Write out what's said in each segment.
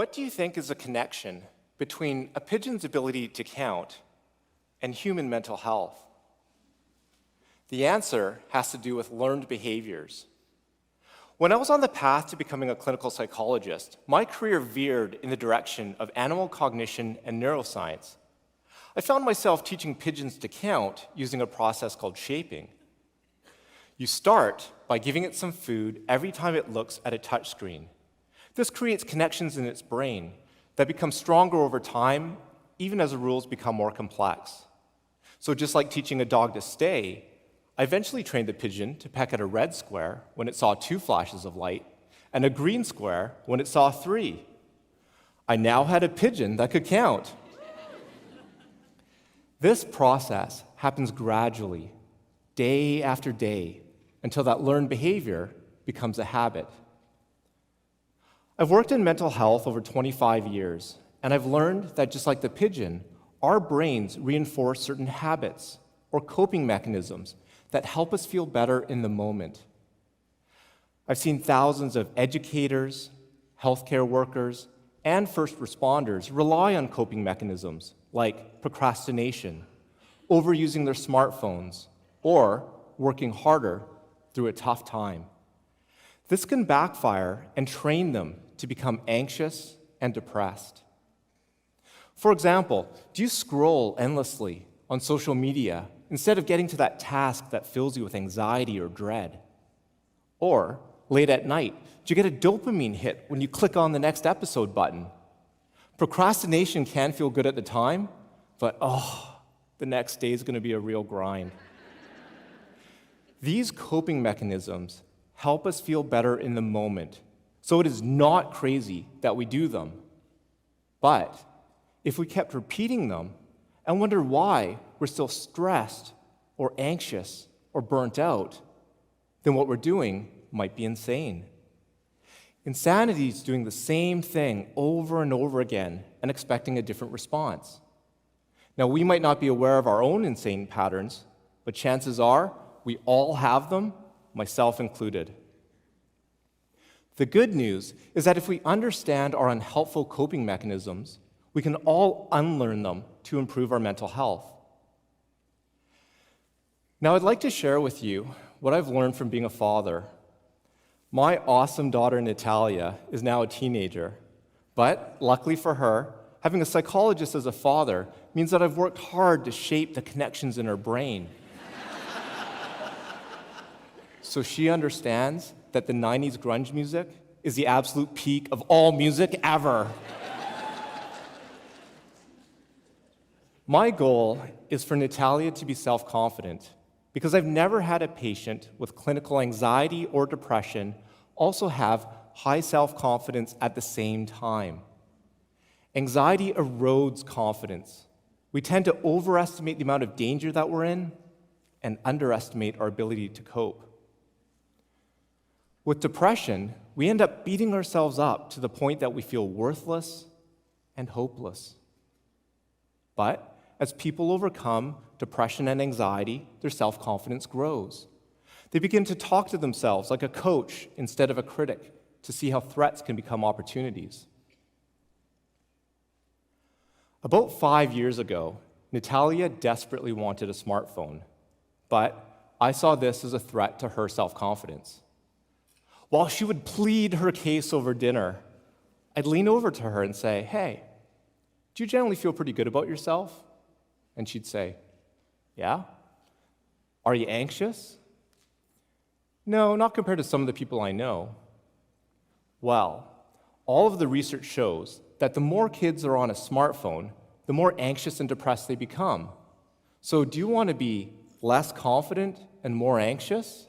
What do you think is the connection between a pigeon's ability to count and human mental health? The answer has to do with learned behaviors. When I was on the path to becoming a clinical psychologist, my career veered in the direction of animal cognition and neuroscience. I found myself teaching pigeons to count using a process called shaping. You start by giving it some food every time it looks at a touchscreen. This creates connections in its brain that become stronger over time, even as the rules become more complex. So just like teaching a dog to stay, I eventually trained the pigeon to peck at a red square when it saw 2 flashes of light, and a green square when it saw 3. I now had a pigeon that could count. This process happens gradually, day after day, until that learned behavior becomes a habit. I've worked in mental health over 25 years, and I've learned that just like the pigeon, our brains reinforce certain habits or coping mechanisms that help us feel better in the moment. I've seen thousands of educators, healthcare workers, and first responders rely on coping mechanisms like procrastination, overusing their smartphones, or working harder through a tough time. This can backfire and train them to become anxious and depressed. For example, do you scroll endlessly on social media instead of getting to that task that fills you with anxiety or dread? Or, late at night, do you get a dopamine hit when you click on the next episode button? Procrastination can feel good at the time, but the next day is going to be a real grind. These coping mechanisms help us feel better in the moment, so it is not crazy that we do them. But if we kept repeating them and wonder why we're still stressed or anxious or burnt out, then what we're doing might be insane. Insanity is doing the same thing over and over again and expecting a different response. Now, we might not be aware of our own insane patterns, but chances are we all have them, myself included. The good news is that if we understand our unhelpful coping mechanisms, we can all unlearn them to improve our mental health. Now, I'd like to share with you what I've learned from being a father. My awesome daughter, Natalia, is now a teenager, but luckily for her, having a psychologist as a father means that I've worked hard to shape the connections in her brain. So she understands that the 90s grunge music is the absolute peak of all music ever. My goal is for Natalia to be self-confident because I've never had a patient with clinical anxiety or depression also have high self-confidence at the same time. Anxiety erodes confidence. We tend to overestimate the amount of danger that we're in and underestimate our ability to cope. With depression, we end up beating ourselves up to the point that we feel worthless and hopeless. But as people overcome depression and anxiety, their self-confidence grows. They begin to talk to themselves like a coach instead of a critic to see how threats can become opportunities. About 5 years ago, Natalia desperately wanted a smartphone, but I saw this as a threat to her self-confidence. While she would plead her case over dinner, I'd lean over to her and say, "Hey, do you generally feel pretty good about yourself?" And she'd say, "Yeah." "Are you anxious?" "No, not compared to some of the people I know." Well, all of the research shows that the more kids are on a smartphone, the more anxious and depressed they become. So do you want to be less confident and more anxious?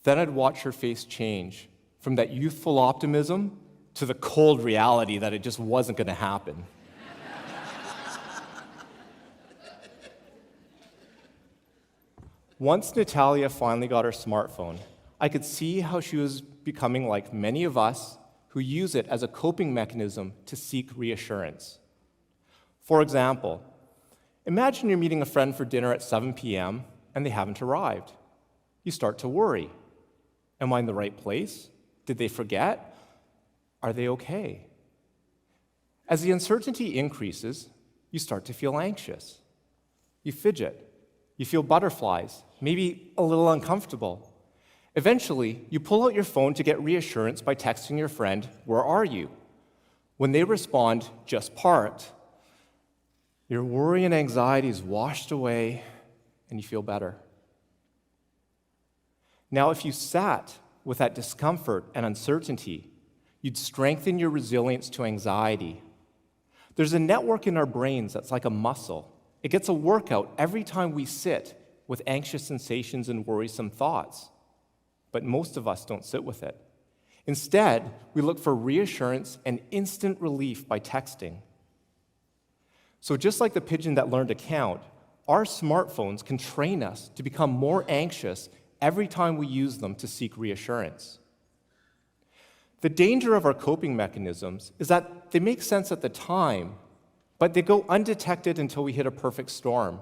Then I'd watch her face change from that youthful optimism to the cold reality that it just wasn't going to happen. Once Natalia finally got her smartphone, I could see how she was becoming like many of us who use it as a coping mechanism to seek reassurance. For example, imagine you're meeting a friend for dinner at 7 p.m. and they haven't arrived. You start to worry. Am I in the right place? Did they forget? Are they okay? As the uncertainty increases, you start to feel anxious. You fidget. You feel butterflies, maybe a little uncomfortable. Eventually, you pull out your phone to get reassurance by texting your friend, "Where are you?" When they respond, "Just parked," your worry and anxiety is washed away and you feel better. Now, if you sat with that discomfort and uncertainty, you'd strengthen your resilience to anxiety. There's a network in our brains that's like a muscle. It gets a workout every time we sit with anxious sensations and worrisome thoughts. But most of us don't sit with it. Instead, we look for reassurance and instant relief by texting. So just like the pigeon that learned to count, our smartphones can train us to become more anxious every time we use them to seek reassurance. The danger of our coping mechanisms is that they make sense at the time, but they go undetected until we hit a perfect storm,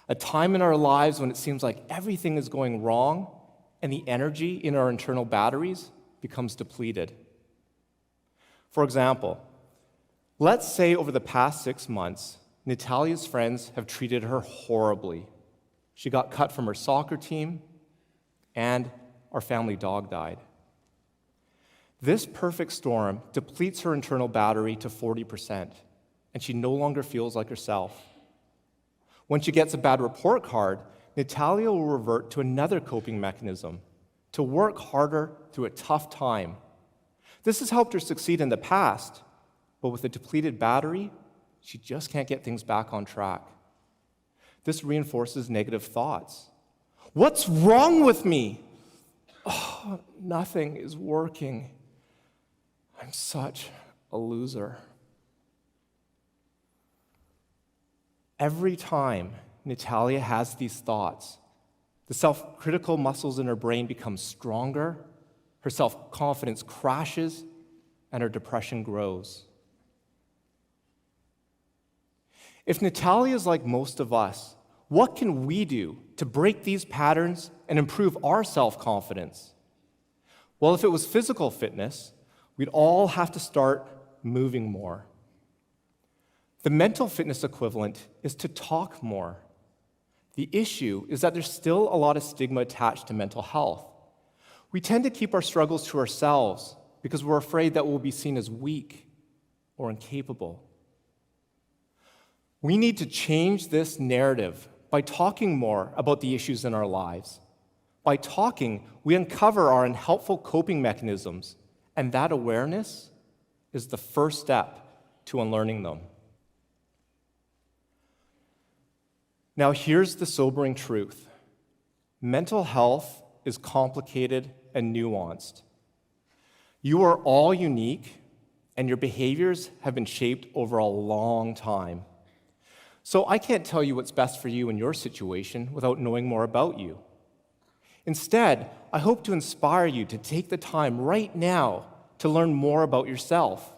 a time in our lives when it seems like everything is going wrong and the energy in our internal batteries becomes depleted. For example, let's say over the past 6 months, Natalia's friends have treated her horribly. She got cut from her soccer team, and our family dog died. This perfect storm depletes her internal battery to 40%, and she no longer feels like herself. When she gets a bad report card, Natalia will revert to another coping mechanism, to work harder through a tough time. This has helped her succeed in the past, but with a depleted battery, she just can't get things back on track. This reinforces negative thoughts. What's wrong with me? Oh, nothing is working. I'm such a loser. Every time Natalia has these thoughts, the self-critical muscles in her brain become stronger, her self-confidence crashes, and her depression grows. If Natalia is like most of us, what can we do to break these patterns and improve our self-confidence? Well, if it was physical fitness, we'd all have to start moving more. The mental fitness equivalent is to talk more. The issue is that there's still a lot of stigma attached to mental health. We tend to keep our struggles to ourselves because we're afraid that we'll be seen as weak or incapable. We need to change this narrative by talking more about the issues in our lives. By talking, we uncover our unhelpful coping mechanisms, and that awareness is the first step to unlearning them. Now, here's the sobering truth. Mental health is complicated and nuanced. You are all unique, and your behaviors have been shaped over a long time. So I can't tell you what's best for you in your situation without knowing more about you. Instead, I hope to inspire you to take the time right now to learn more about yourself.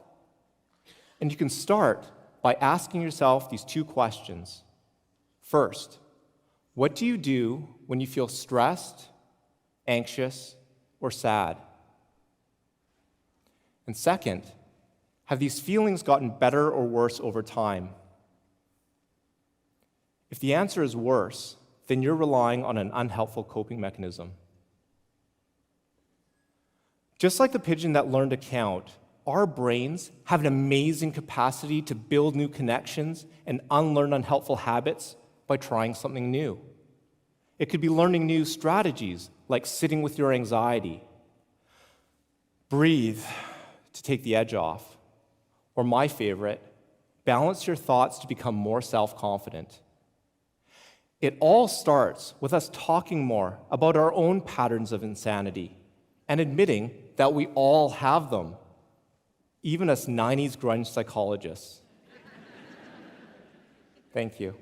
And you can start by asking yourself these 2 questions. First, what do you do when you feel stressed, anxious, or sad? And second, have these feelings gotten better or worse over time? If the answer is worse, then you're relying on an unhelpful coping mechanism. Just like the pigeon that learned to count, our brains have an amazing capacity to build new connections and unlearn unhelpful habits by trying something new. It could be learning new strategies, like sitting with your anxiety. Breathe to take the edge off. Or my favorite, balance your thoughts to become more self-confident. It all starts with us talking more about our own patterns of insanity and admitting that we all have them, even us 90s grunge psychologists. Thank you.